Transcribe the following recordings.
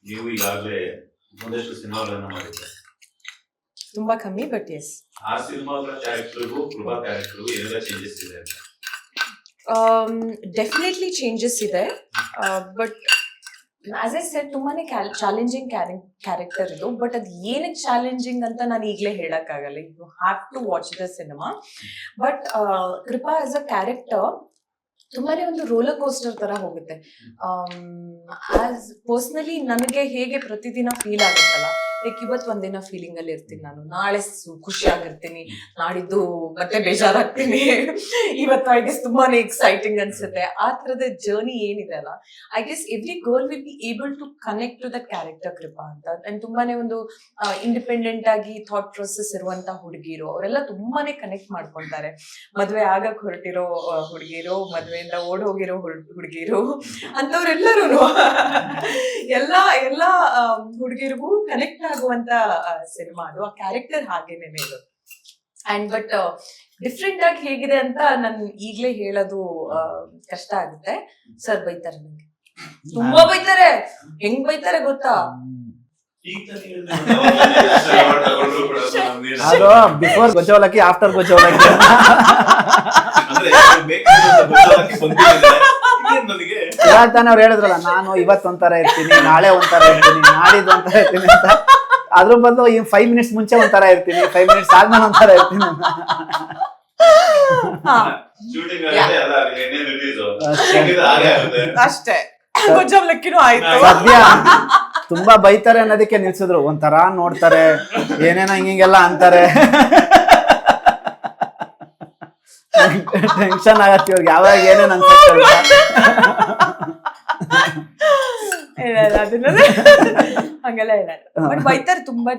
ನೀವು ಈಗಾಗಲೇ ಒಂದಷ್ಟು ಸಿನಿಮಾಗಳನ್ನ ಮಾಡಿದ್ದೀರಾ, ತುಂಬಾ ಕಮ್ಮಿ, ಬಟ್ ಎಸ್. ಆ ಸಿನಿಮಾಗಳ ಕ್ಯಾರೆಕ್ಟರ್ಗೂ ಕೃಪಾ ಕ್ಯಾರೆಕ್ಟರ್ಗೂ ಏನೆಲ್ಲ ಚೇಂಜಸ್ ಇದೆ ಅಂತ? ಡೆಫಿನೆಟ್ಲಿ ಚೇಂಜಸ್ ಇದೆ, ಬಟ್ ಆಸ್ ಐ ಸೆಡ್ ತುಂಬಾನೇ ಚಾಲೆಂಜಿಂಗ್ ಕ್ಯಾರೆಕ್ಟರ್ ಇದು. ಬಟ್ ಅದು ಏನಕ್ಕೆ ಚಾಲೆಂಜಿಂಗ್ ಅಂತ ನಾನು ಈಗಲೇ ಹೇಳಕ್ಕಾಗಲ್ಲ. You have to watch the cinema. But Krupa as a character ತುಂಬಾನೇ ಒಂದು ರೋಲರ್ ಕೋಸ್ಟರ್ ತರ ಹೋಗುತ್ತೆ. ಆಸ್ ಪರ್ಸನಲಿ ನನಗೆ ಹೇಗೆ ಪ್ರತಿದಿನ ಫೀಲ್ ಆಗುತ್ತಲ್ಲ, ಲೈಕ್ ಇವತ್ತು ಒಂದಿನ ಫೀಲಿಂಗ್ ಅಲ್ಲಿ ಇರ್ತೀನಿ ನಾನು, ನಾಳೆ ಖುಷಿಯಾಗಿರ್ತೀನಿ, ನಾಡಿದ್ದು ಮತ್ತೆ ಬೇಜಾರಾಗ್ತೀನಿ, ಇವತ್ತು ಐ ಗೆಸ್ ತುಂಬಾನೇ ಎಕ್ಸೈಟಿಂಗ್ ಅನ್ಸುತ್ತೆ. ಆ ತರದ ಜರ್ನಿ ಏನಿದೆ ಅಲ್ಲ, I guess every girl will be able to connect to the character Krupa ಅಂತ. ಅಂಡ್ ತುಂಬಾನೇ ಒಂದು ಇಂಡಿಪೆಂಡೆಂಟ್ ಆಗಿ ಥಾಟ್ ಪ್ರೊಸೆಸ್ ಇರುವಂತ ಹುಡುಗಿರು ಅವರೆಲ್ಲ ತುಂಬಾನೇ ಕನೆಕ್ಟ್ ಮಾಡ್ಕೊಂತಾರೆ. ಮದ್ವೆ ಆಗಕ್ ಹೊರಟಿರೋ ಹುಡುಗಿರು, ಮದ್ವೆಯಿಂದ ಓಡ್ ಹೋಗಿರೋ ಹುಡುಗಿರು, ಅಂತವ್ರೆಲ್ಲರೂ ಎಲ್ಲ ಹುಡುಗಿರಿಗೂ ಕನೆಕ್ಟ್ ಆಗುವಂತ ಸಿನಿಮಾ ಅದು. ಆ ಕ್ಯಾರೆಕ್ಟರ್ ಹಾಗೇನೆ ಇದು. ಅಂಡ್ ಬಟ್ ಡಿಫ್ರೆಂಟ್ ಆಗಿ ಹೇಗಿದೆ ಅಂತ ನನ್ ಈಗ್ಲೇ ಹೇಳೋದು ಕಷ್ಟ ಆಗುತ್ತೆ. ಸರ್ ಬೈತಾರೆ, ನಂಗೆ ತುಂಬಾ ಬೈತಾರೆ. ಹೆಂಗ್ ಬೈತಾರೆ ಗೊತ್ತಾ? ಅದು ಬಿಫೋರ್ ಗೊಜ್ಜವಲಕ್ಕಿ, ಆಫ್ಟರ್ ಗೊಜ್ಜವಲಕ್ಕಿ. ಇವಾಗ ತಾನೇ ಅವ್ರು ಹೇಳಿದ್ರಲ್ಲ, ನಾನು ಇವತ್ತು ಒಂಥರ ಇರ್ತೀನಿ, ನಾಳೆ ಒಂಥರ ಇರ್ತೀನಿ, ನಾಡಿದ್ದು ಒಂಥರ ಇರ್ತೀನಿ ಅಂತ. ಅದ್ರ ಬದಲು ಈ 5 minutes ಮುಂಚೆ ಒಂಥರ ಇರ್ತೀನಿ, 5 minutes ಆದ್ಮೇಲೆ ಒಂಥರ ಇರ್ತೀನಿ. ಅಷ್ಟೇ, ಗೊಜ್ಜವಲಕ್ಕಿನೂ ಆಯ್ತು. ಸದ್ಯ ತುಂಬಾ ಬೈತಾರೆ ಅನ್ನೋದಕ್ಕೆ ನಿಲ್ಸಿದ್ರು. ಒಂಥರ ನೋಡ್ತಾರೆ, ಏನೇನೋ ಹಿಂಗೆಲ್ಲ ಅಂತಾರೆ. ಟೆನ್ಷನ್ ಆಗತ್ತೆ ಇವ್ರಿಗೆ, ಯಾವಾಗ ಏನೇನ್ ಅನ್ಸುತ್ತೆ. ಹಂಗೆಲ್ಲ ಹೇಳಲ್ಲ, ಬಟ್ ಬೈತಾರೆ ತುಂಬಾ.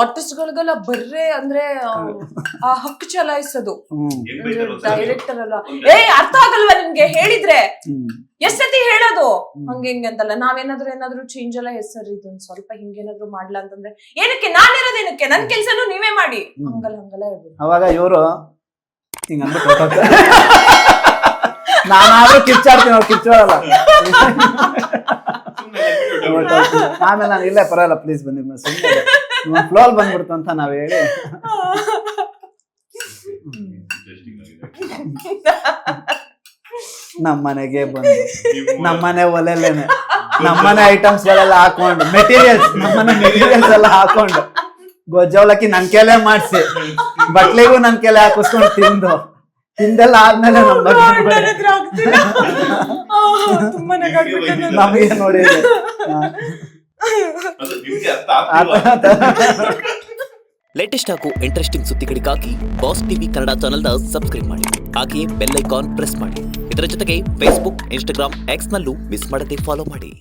ಆರ್ಟಿಸ್ಟ್ಗಳಿಗೆಲ್ಲ ಬರ್ರೆ ಅಂದ್ರೆ ಆ ಹಕ್ಕು ಚಲಾಯಿಸೋದು. ಡೈರೆಕ್ಟರ್ ಅಲ್ಲ, ಅರ್ಥ ಆಗಲ್ವಾ ನಿಮ್ಗೆ ಹೇಳಿದ್ರೆ ಎಷ್ಟ್ ಸತಿ ಹೇಳೋದು ಹಂಗೆ ಹಿಂಗೆ ಅಂತಲ್ಲ. ನಾವೇನಾದ್ರೂ ಚೇಂಜ್ ಎಲ್ಲ ಹೆಸರು ಇದೊಂದ್ ಸ್ವಲ್ಪ ಹಿಂಗೇನಾದ್ರು ಮಾಡ್ಲಾ ಅಂತಂದ್ರೆ, ಏನಕ್ಕೆ ನಾನಿರೋದೇನಕ್ಕೆ, ನನ್ ಕೆಲ್ಸನೂ ನೀವೇ ಮಾಡಿ, ಹಂಗಲ್ಲ ಹೇಳ್ಬೋದು. ಅವಾಗ ಇವರು ಹಿಂಗ ಅಂದ್ಬಿಟ್ಟು ನಾನಾದ್ರೂ ಕಿಚ್ಚಾಡ್ತೀನಿ, ಅವ್ರು ಕಿಚ್ಚೋಳಲ್ಲ. ಆಮೇಲೆ ನಾನು ಇಲ್ಲೇ ಪರವಾಗಿಲ್ಲ ಪ್ಲೀಸ್ ಬನ್ನಿ, ಸುಮ್ಮನೆ ಫ್ಲೋಲ್ ಬಂದ್ಬಿಡ್ತು ಅಂತ ನಾವ್ ಹೇಳಿ. ನಮ್ಮನೆಗೆ ಬಂದು ನಮ್ಮನೆ ಒಲೆಲೇನೆ ನಮ್ಮನೆ ಐಟಮ್ಸ್ ಗಳೆಲ್ಲ ಹಾಕೊಂಡು, ನಮ್ಮನೆ ಮೆಟೀರಿಯಲ್ಸ್ ಎಲ್ಲ ಹಾಕೊಂಡು, ಗೊಜ್ಜವಲಕ್ಕಿ ನನ್ ಕೆಲೆ ಮಾಡ್ಸಿ, ಬಟ್ಲಿಗೂ ನನ್ ಕೆಲೆ ಹಾಕಿಸ್ಕೊಂಡು ತಿಂದೆಲ್ಲ ಆದ್ಮೇಲೆ ನಮಗೆ ನೋಡಿ ಲೇಟೆಸ್ಟ್ ಹಾಗೂ ಇಂಟ್ರೆಸ್ಟಿಂಗ್ ಸುದ್ದಿಗಳಿಗಾಗಿ ಬಾಸ್ ಟಿವಿ ಕನ್ನಡ ಚಾನೆಲ್ನ ಸಬ್ಸ್ಕ್ರೈಬ್ ಮಾಡಿ. ಹಾಗೆಯೇ ಬೆಲ್ ಐಕಾನ್ ಪ್ರೆಸ್ ಮಾಡಿ. ಇದರ ಜೊತೆಗೆ ಫೇಸ್ಬುಕ್, ಇನ್ಸ್ಟಾಗ್ರಾಮ್, ಎಕ್ಸ್ ನಲ್ಲೂ ಮಿಸ್ ಮಾಡದೆ ಫಾಲೋ ಮಾಡಿ.